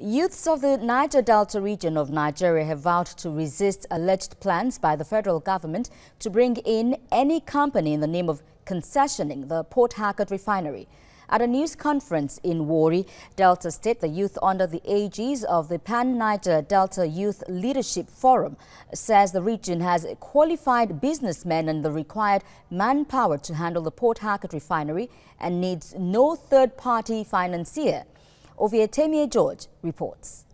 Youths of the Niger Delta region of Nigeria have vowed to resist alleged plans by the federal government to bring in any company in the name of concessioning the Port Harcourt Refinery. At a news conference in Warri, Delta State, the youth under the aegis of the Niger Delta Youth Leadership Forum says the region has qualified businessmen and the required manpower to handle the Port Harcourt Refinery and needs no third-party financier. Ovietemi George reports.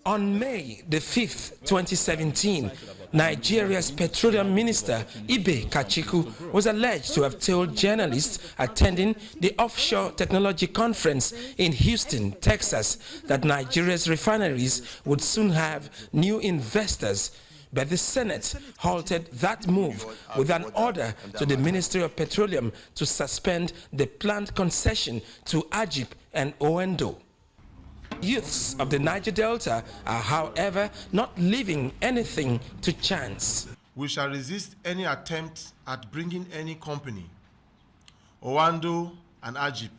On May the 5th, 2017, Nigeria's Petroleum Minister Ibe Kachiku was alleged to have told journalists attending the Offshore Technology Conference in Houston, Texas, that Nigeria's refineries would soon have new investors. But the Senate halted that move with an order to the Ministry of Petroleum to suspend the planned concession to Ajib and Owendo. Youths of the Niger Delta are, however, not leaving anything to chance. We shall resist any attempt at bringing any company, Owendo and Ajib,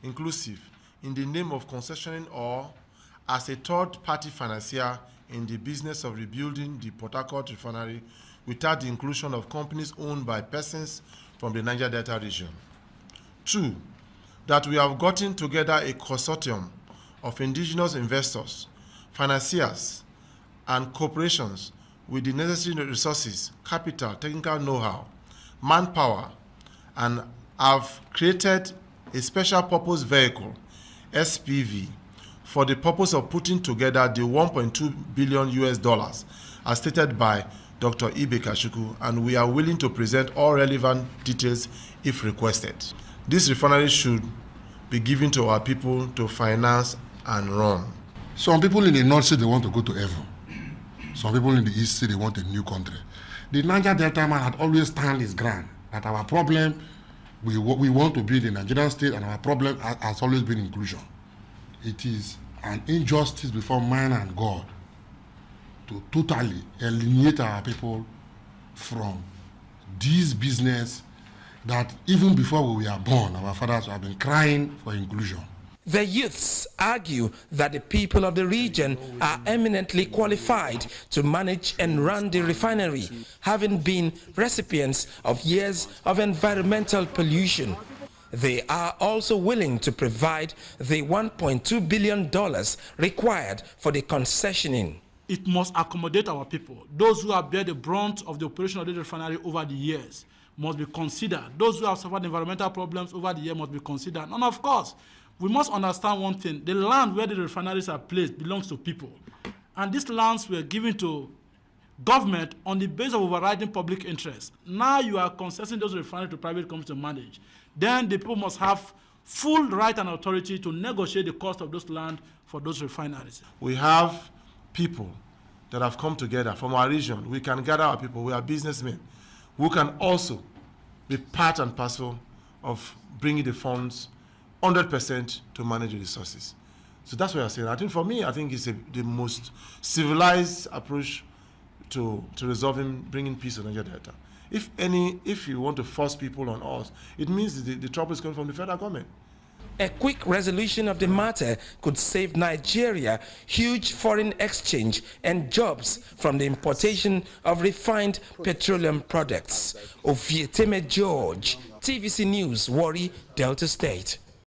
inclusive, in the name of concessioning or as a third-party financier in the business of rebuilding the Port Harcourt Refinery without the inclusion of companies owned by persons from the Niger Delta region. 2, that we have gotten together a consortium of indigenous investors, financiers, and corporations with the necessary resources, capital, technical know-how, manpower, and have created a special purpose vehicle, SPV, for the purpose of putting together the $1.2 billion as stated by Dr. Ibe Kachiku, and we are willing to present all relevant details if requested. This refinery should be given to our people to finance and run. Some people in the North say they want to go to heaven. Some people in the East say they want a new country. The Niger Delta man had always stand his ground that our problem, we want to build a Nigerian state, and our problem has always been inclusion. It is an injustice before man and God to totally alienate our people from this business that even before we were born, our fathers have been crying for inclusion. The youths argue that the people of the region are eminently qualified to manage and run the refinery, having been recipients of years of environmental pollution. They are also willing to provide the $1.2 billion required for the concessioning. It must accommodate our people. Those who have bear the brunt of the operation of the refinery over the years must be considered. Those who have suffered environmental problems over the years must be considered. And of course, we must understand one thing. The land where the refineries are placed belongs to people. And these lands were given to government on the basis of overriding public interest. Now you are concessing those refineries to private companies to manage. Then the people must have full right and authority to negotiate the cost of those land for those refineries. We have people that have come together from our region. We can gather our people. We are businessmen who can also be part and parcel of bringing the funds 100% to manage the resources. So that's what I'm saying. I think for me, I think it's the most civilized approach to resolving, bringing peace in Niger Delta. If you want to force people on us, it means the trouble is coming from the federal government. A quick resolution of the matter could save Nigeria huge foreign exchange and jobs from the importation of refined petroleum products. Ovietemi George, TVC News, Warri, Delta State.